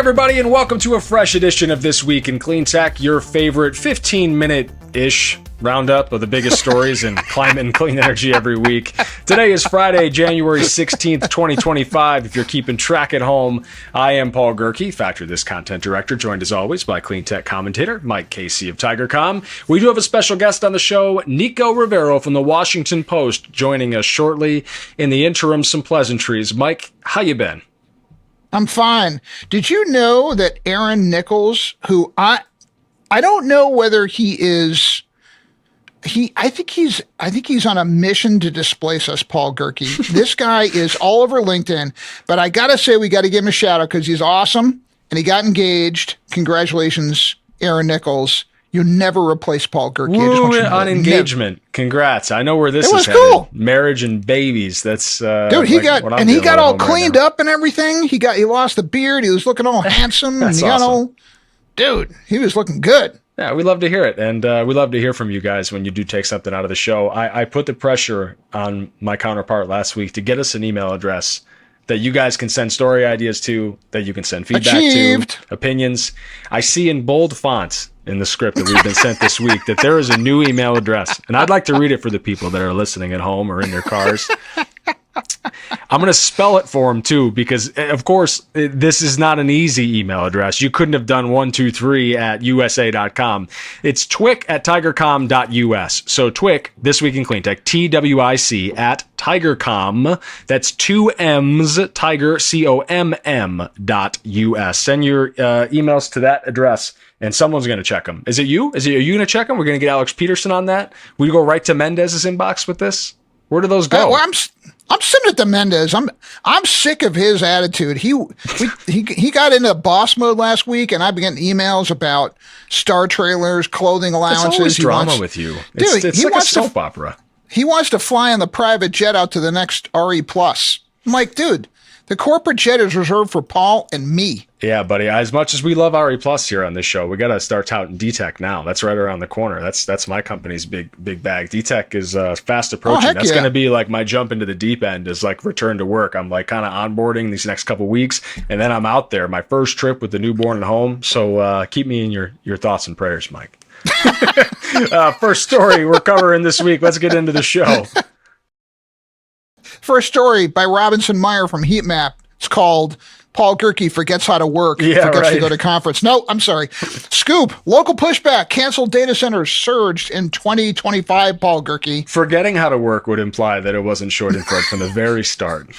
everybody, and welcome to a fresh edition of This Week in Cleantech, your favorite 15-minute-ish roundup of the biggest stories in climate and clean energy every week. Today is Friday, January 16th, 2025. If you're keeping track at home, I am Paul Gerke, Factor This Content Director, joined as always by Cleantech commentator Mike Casey of Tigercomm. We do have a special guest on the show, Nico Rivero from the Washington Post, joining us shortly. In the interim, some pleasantries. Mike, how you been? I'm fine. Did you know that Aaron Nichols, who I don't know whether he is, I think he's on a mission to displace us, Paul Gerke. This guy is all over LinkedIn, but I gotta say we gotta give him a shout out because he's awesome and he got engaged. Congratulations, Aaron Nichols. You never replace Paul Gerke. Woo, on engagement. Congrats. I know where this is headed. Cool. Marriage and babies. That's dude, he got all cleaned up and everything. He lost the beard. He was looking all handsome. And he awesome. He was looking good. Yeah, we love to hear it. And we love to hear from you guys when you do take something out of the show. I put the pressure on my counterpart last week to get us an email address that you guys can send story ideas to, that you can send feedback to, opinions. I see in bold font in the script that we've been sent this week that there is a new email address. And I'd like to read it for the people that are listening at home or in their cars. I'm going to spell it for them too, because of course, this is not an easy email address. You couldn't have done 123@usa.com. It's twic@tigercomm.us. So twic, This Week in Cleantech, TWIC at Tigercomm. That's 2 M's, Tiger, COMM.us. Send your emails to that address and someone's going to check them. Is it you? Are you going to check them? We're going to get Alex Peterson on that. We go right to Mendez's inbox with this. Where do those go? I'm sending it to Mendez. I'm sick of his attitude. He got into boss mode last week, and I've been getting emails about star trailers, clothing allowances. It's always drama with you. It's like a soap opera. He wants to fly on the private jet out to the next RE+. I'm like, dude, the corporate jet is reserved for Paul and me. Yeah, buddy. As much as we love RE+ here on this show, we got to start touting D-Tech now. That's right around the corner. That's my company's big bag. D-Tech is fast approaching. That's going to be like my jump into the deep end is like return to work. I'm like kind of onboarding these next couple weeks, and then I'm out there. My first trip with the newborn at home. So keep me in your thoughts and prayers, Mike. First story we're covering this week. Let's get into the show. First story by Robinson Meyer from Heatmap. It's called Paul Gerke Forgets How to Work, forgets to go to conference. No, I'm sorry. Scoop, local pushback, canceled data centers surged in 2025, Paul Gerke. Forgetting how to work would imply that it wasn't Schadenfreude from the very start.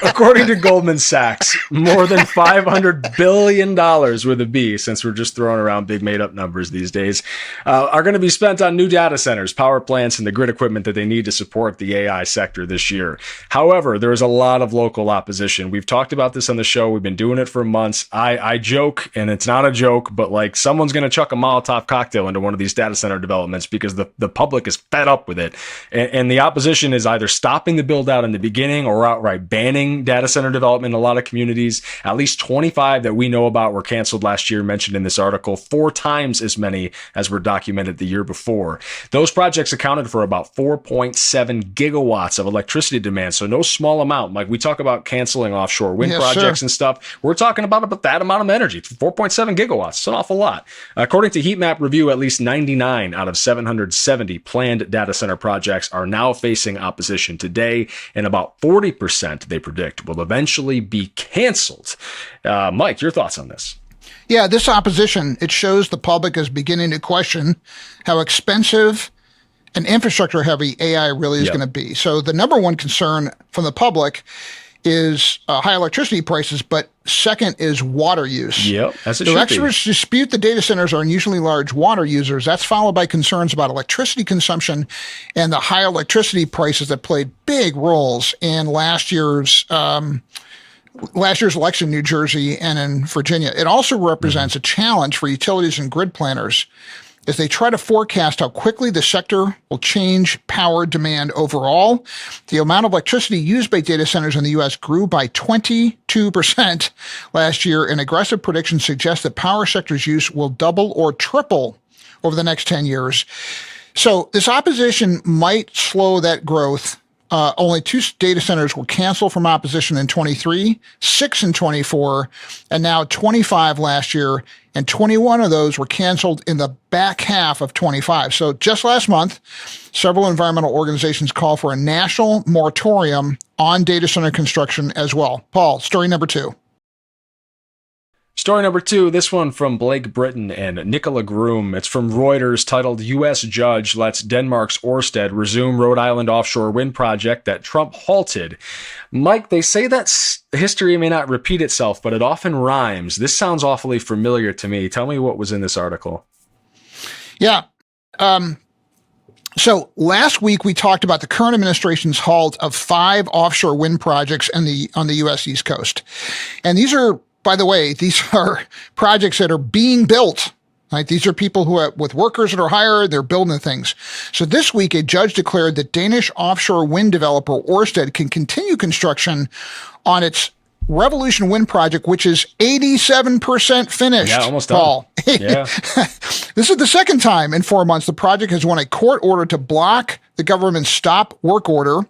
According to Goldman Sachs, more than $500 billion with a B, since we're just throwing around big made-up numbers these days, are going to be spent on new data centers, power plants, and the grid equipment that they need to support the AI sector this year. However, there is a lot of local opposition. We've talked about this on the show. We've been doing it for months. I joke, and it's not a joke, but like someone's going to chuck a Molotov cocktail into one of these data center developments because the public is fed up with it. And the opposition is either stopping the build out in the beginning or outright banning data center development in a lot of communities. At least 25 that we know about were canceled last year, mentioned in this article, 4 times as many as were documented the year before. Those projects accounted for about 4.7 gigawatts of electricity demand. So no small amount. Like we talk about canceling offshore wind projects and stuff. We're talking about that amount of energy, 4.7 gigawatts. It's an awful lot. According to Heatmap review, at least 99 out of 770 planned data center projects are now facing opposition today, and about 40% they predict will eventually be canceled. Mike, your thoughts on this? Yeah, this opposition, it shows the public is beginning to question how expensive and infrastructure heavy AI really is going to be. So the number one concern from the public is high electricity prices, but second is water use. Yep, as it so should experts dispute the data centers are unusually large water users. That's followed by concerns about electricity consumption and the high electricity prices that played big roles in last year's election in New Jersey and in Virginia. It also represents a challenge for utilities and grid planners as they try to forecast how quickly the sector will change power demand overall. The amount of electricity used by data centers in the U.S. grew by 22% last year, and aggressive predictions suggest that power sector's use will double or triple over the next 10 years. So this opposition might slow that growth only 2 data centers were canceled from opposition in 23, 6 in 24, and now 25 last year, and 21 of those were canceled in the back half of 25. So just last month, several environmental organizations call for a national moratorium on data center construction as well. Paul, story number 2. Story number 2, this one from Blake Britton and Nico Rivero. It's from Reuters, titled U.S. Judge Lets Denmark's Ørsted Resume Rhode Island Offshore Wind Project That Trump Halted. Mike, they say that history may not repeat itself, but it often rhymes. This sounds awfully familiar to me. Tell me what was in this article. Yeah. So last week we talked about the current administration's halt of 5 offshore wind projects on the U.S. East Coast. And these are, by the way, these are projects that are being built. Right? These are people who are with workers that are hired, they're building things. So this week, a judge declared that Danish offshore wind developer Ørsted can continue construction on its Revolution Wind project, which is 87% finished. Yeah, almost done. Paul. Yeah. This is the second time in 4 months the project has won a court order to block the government's stop work order.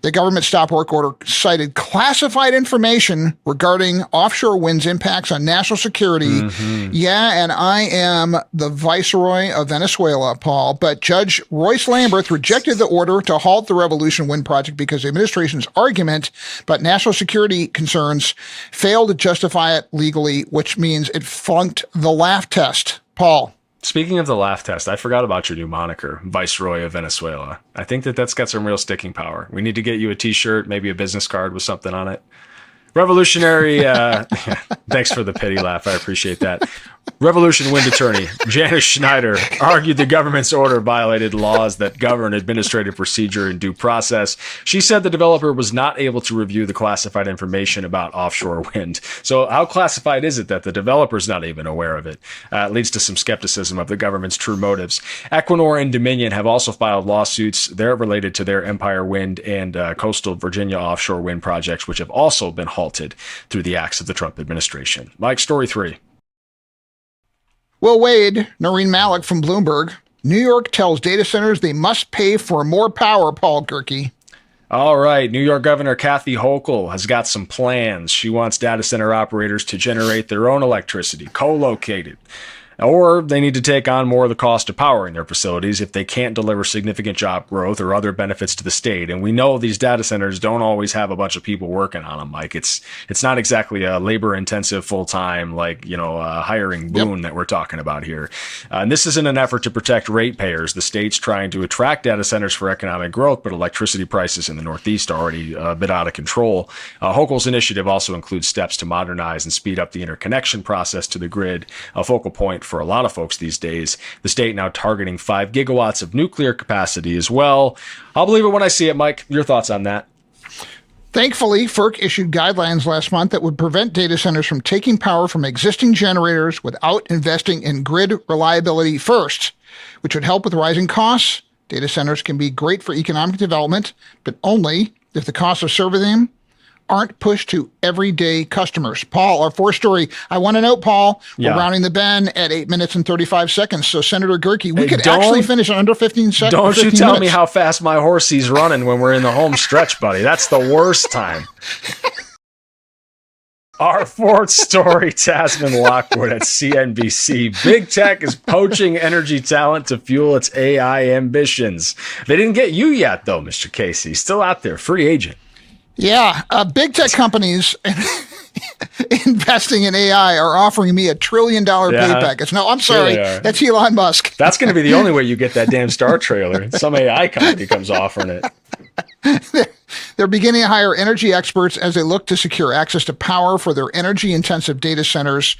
The government stop work order cited classified information regarding offshore wind's impacts on national security. Mm-hmm. Yeah, and I am the viceroy of Venezuela, Paul. But Judge Royce Lamberth rejected the order to halt the Revolution Wind project because the administration's argument about national security concerns failed to justify it legally, which means it flunked the laugh test. Paul. Speaking of the laugh test, I forgot about your new moniker, Viceroy of Venezuela. I think that's got some real sticking power. We need to get you a t-shirt, maybe a business card with something on it. Revolutionary, thanks for the pity laugh. I appreciate that. Revolution Wind attorney Janice Schneider argued the government's order violated laws that govern administrative procedure and due process. She said the developer was not able to review the classified information about offshore wind. So how classified is it that the developer's not even aware of it? It leads to some skepticism of the government's true motives. Equinor and Dominion have also filed lawsuits. They're related to their Empire Wind and coastal Virginia offshore wind projects, which have also been halted through the acts of the Trump administration. Mike, story 3. Will Wade, Noreen Malik from Bloomberg. New York tells data centers they must pay for more power, Paul Gerke. All right. New York Governor Kathy Hochul has got some plans. She wants data center operators to generate their own electricity, co-located. Or they need to take on more of the cost of powering their facilities if they can't deliver significant job growth or other benefits to the state. And we know these data centers don't always have a bunch of people working on them, Mike. It's not exactly a labor-intensive full-time, hiring boon that we're talking about here. And this isn't an effort to protect ratepayers. The state's trying to attract data centers for economic growth, but electricity prices in the Northeast are already a bit out of control. Hochul's initiative also includes steps to modernize and speed up the interconnection process to the grid, a focal point for a lot of folks these days. The state now targeting 5 gigawatts of nuclear capacity as well. I'll believe it when I see it, Mike. Your thoughts on that? Thankfully, FERC issued guidelines last month that would prevent data centers from taking power from existing generators without investing in grid reliability first, which would help with rising costs. Data centers can be great for economic development, but only if the costs of serving them aren't pushed to everyday customers. Paul, our 4th story. I want to note, Paul, we're rounding the bend at 8 minutes and 35 seconds. So, Senator Gerke, we could actually finish in under 15 seconds. Don't you tell me how fast my horsey's running when we're in the home stretch, buddy. That's the worst time. Our 4th story, Tasman Lockwood at CNBC. Big tech is poaching energy talent to fuel its AI ambitions. They didn't get you yet, though, Mr. Casey. Still out there, free agent. Yeah, big tech companies investing in AI are offering me $1 trillion pay package. No, I'm sorry. That's Elon Musk. That's going to be the only way you get that damn Star trailer. Some AI company comes offering it. They're beginning to hire energy experts as they look to secure access to power for their energy-intensive data centers.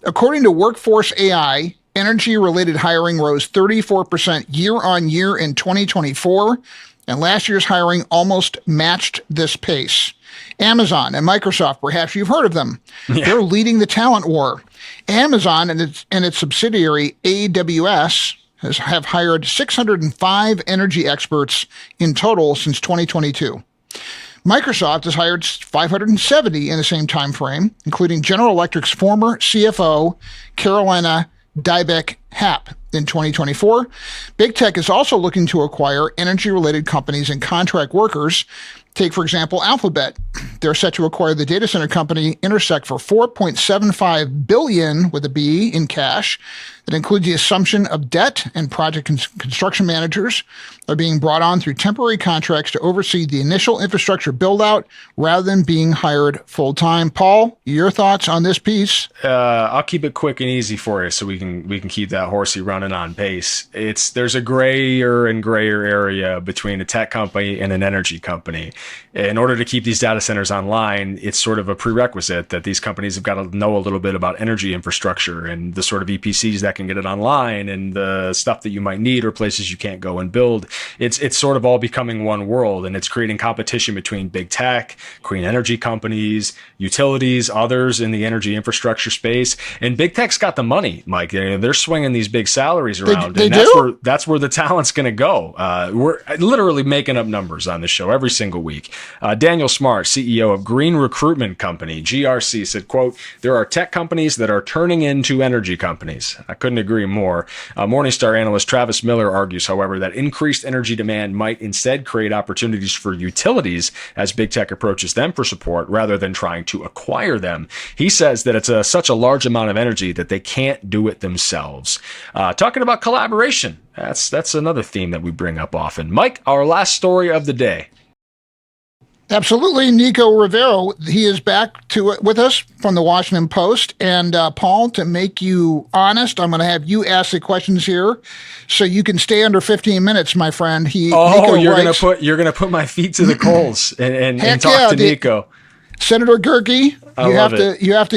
According to Workforce AI, energy-related hiring rose 34% year-on-year in 2024. And last year's hiring almost matched this pace. Amazon and Microsoft, perhaps you've heard of them. Yeah. They're leading the talent war. Amazon and its subsidiary AWS have hired 605 energy experts in total since 2022. Microsoft has hired 570 in the same time frame, including General Electric's former CFO, Carolina Dybeck Happ. in 2024. Big tech is also looking to acquire energy-related companies and contract workers. Take, for example, Alphabet. They're set to acquire the data center company Intersect for $4.75 billion with a B in cash. That includes the assumption of debt, and project construction managers are being brought on through temporary contracts to oversee the initial infrastructure build-out rather than being hired full-time. Paul, your thoughts on this piece? I'll keep it quick and easy for you so we can keep that horsey running on pace. There's a grayer and grayer area between a tech company and an energy company. In order to keep these data centers online, it's sort of a prerequisite that these companies have got to know a little bit about energy infrastructure and the sort of EPCs that can get it online and the stuff that you might need or places you can't go and build. It's sort of all becoming one world, and it's creating competition between big tech, clean energy companies, utilities, others in the energy infrastructure space. And big tech's got the money, Mike. They're swinging these big salaries around. They and do? that's where the talent's going to go. We're literally making up numbers on this show every single week. Daniel Smart, CEO of Green Recruitment Company, GRC, said, quote, "There are tech companies that are turning into energy companies." I couldn't agree more. Morningstar analyst Travis Miller argues, however, that increased energy demand might instead create opportunities for utilities as big tech approaches them for support rather than trying to acquire them. He says that it's such a large amount of energy that they can't do it themselves. Talking about collaboration, that's another theme that we bring up often. Mike, our last story of the day. Absolutely. Nico Rivero, he is back with us from the Washington Post. And Paul, to make you honest, I'm going to have you ask the questions here so you can stay under 15 minutes, my friend. Nico you're going to put my feet to the coals and talk to Nico. Senator Gerke,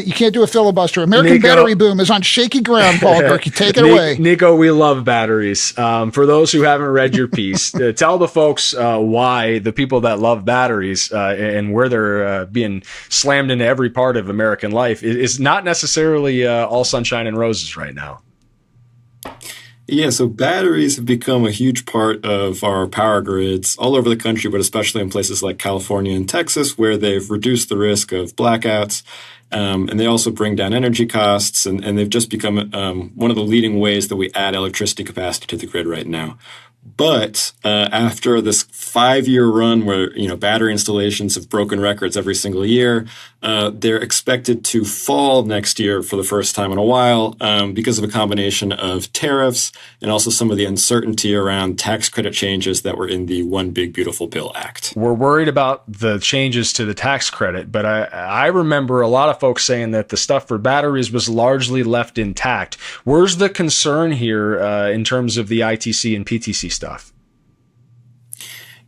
you can't do a filibuster. American battery boom is on shaky ground, Paul Gerke. Take it away. Nico, we love batteries. For those who haven't read your piece, tell the folks why the people that love batteries and where they're being slammed into every part of American life is not necessarily all sunshine and roses right now. Yeah, so batteries have become a huge part of our power grids all over the country, but especially in places like California and Texas, where they've reduced the risk of blackouts. And they also bring down energy costs, and they've just become one of the leading ways that we add electricity capacity to the grid right now. But after this 5-year run where battery installations have broken records every single year, they're expected to fall next year for the first time in a while because of a combination of tariffs and also some of the uncertainty around tax credit changes that were in the One Big Beautiful Bill Act. We're worried about the changes to the tax credit, but I remember a lot of folks saying that the stuff for batteries was largely left intact. Where's the concern here in terms of the ITC and PTC stuff?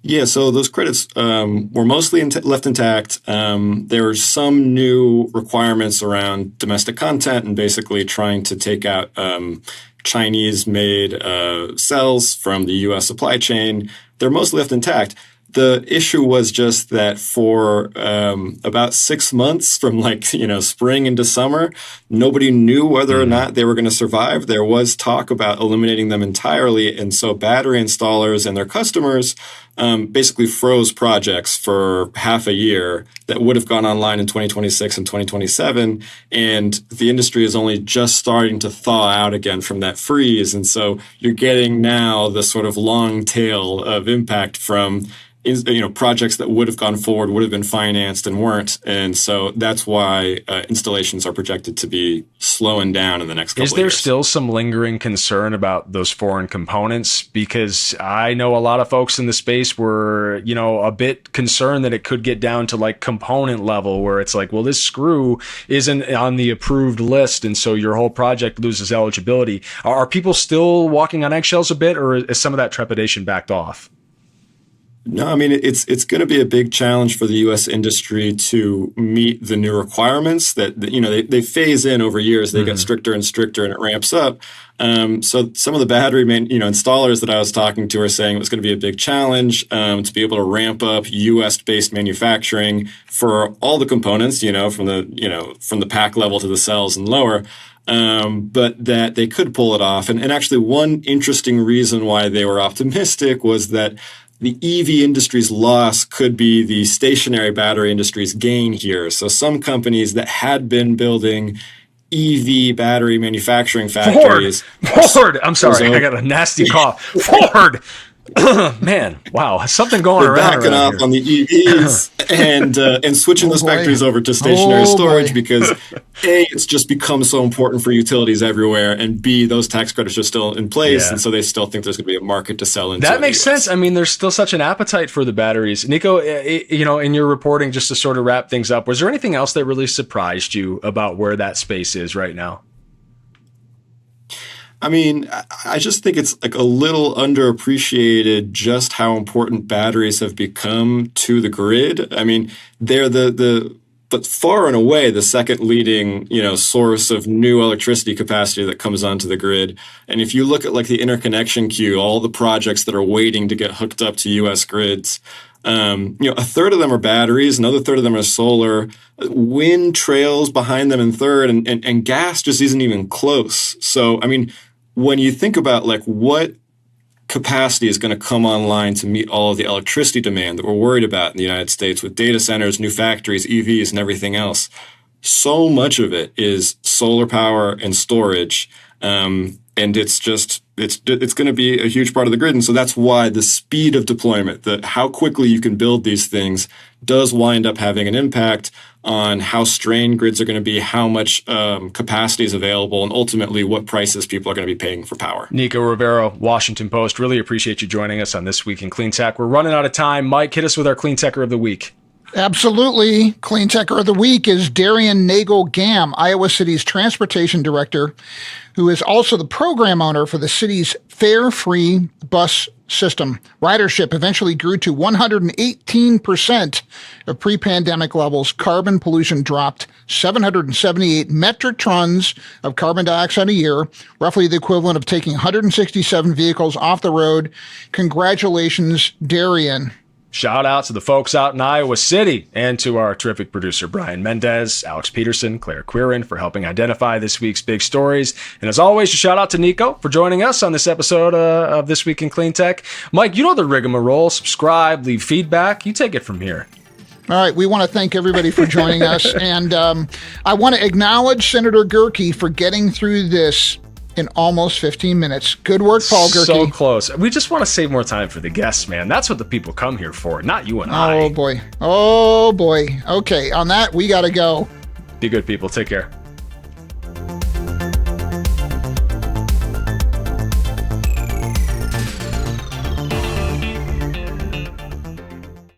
Yeah, so those credits were mostly left intact. There are some new requirements around domestic content and basically trying to take out Chinese-made cells from the U.S. supply chain. They're mostly left intact. The issue was just that for about 6 months from spring into summer, nobody knew whether or not they were going to survive. There was talk about eliminating them entirely. And so battery installers and their customers basically froze projects for half a year that would have gone online in 2026 and 2027. And the industry is only just starting to thaw out again from that freeze. And so you're getting now the sort of long tail of impact from projects that would have gone forward, would have been financed and weren't. And so that's why installations are projected to be slowing down in the next couple of years. Is there still some lingering concern about those foreign components? Because I know a lot of folks in the space were, a bit concerned that it could get down to component level where it's well, this screw isn't on the approved list. And so your whole project loses eligibility. Are people still walking on eggshells a bit, or is some of that trepidation backed off? No, I mean, it's going to be a big challenge for the U.S. industry to meet the new requirements that they phase in over years. They get stricter and stricter, and it ramps up. So some of the battery installers that I was talking to are saying it was going to be a big challenge to be able to ramp up U.S.-based manufacturing for all the components, from the pack level to the cells and lower. But that they could pull it off. And actually, one interesting reason why they were optimistic was that the EV industry's loss could be the stationary battery industry's gain here. So some companies that had been building EV battery manufacturing factories. Ford. I'm sorry, I got a nasty cough. Ford. Man, wow, something going They're around. backing off here. on the EVs and switching those factories over to stationary storage because A, it's just become so important for utilities everywhere, and B, those tax credits are still in place, and so they still think there's going to be a market to sell into. That makes sense. I mean, there's still such an appetite for the batteries. Nico, you know, in your reporting, just to sort of wrap things up, was there anything else that really surprised you about where that space is right now? I mean, I just think it's like a little underappreciated just how important batteries have become to the grid. I mean, they're but far and away the second leading, source of new electricity capacity that comes onto the grid. And if you look at like the interconnection queue, all the projects that are waiting to get hooked up to US grids, a third of them are batteries, another third of them are solar. Wind trails behind them in third, and gas just isn't even close. So, I mean, when you think about like what capacity is going to come online to meet all of the electricity demand that we're worried about in the United States with data centers, new factories, EVs, and everything else, so much of it is solar power and storage. And it's going to be a huge part of the grid. And so that's why the speed of deployment, how quickly you can build these things, does wind up having an impact on how strained grids are going to be, how much capacity is available, and ultimately what prices people are going to be paying for power. Nico Rivero, Washington Post. Really appreciate you joining us on This Week in Clean Tech. We're running out of time. Mike, hit us with our Cleantecher of the Week. Absolutely. Cleantecher of the Week is Darian Nagle-Gamm, Iowa City's transportation director, who is also the program owner for the city's fare-free bus system. Ridership eventually grew to 118% of pre-pandemic levels. Carbon pollution dropped 778 metric tons of carbon dioxide a year, roughly the equivalent of taking 167 vehicles off the road. Congratulations, Darian. Shout out to the folks out in Iowa City and to our terrific producer, Brian Mendez, Alex Peterson, Claire Quirin for helping identify this week's big stories. And as always, a shout out to Nico for joining us on this episode of This Week in Clean Tech. Mike, you know the rigmarole. Subscribe, leave feedback. You take it from here. All right. We want to thank everybody for joining us. And I want to acknowledge Senator Gerke for getting through this in almost 15 minutes. Good work, Paul Gerke. So close. We just want to save more time for the guests, man. That's what the people come here for, not you and I. Oh, boy. Oh, boy. Okay, on that, we got to go. Be good, people. Take care.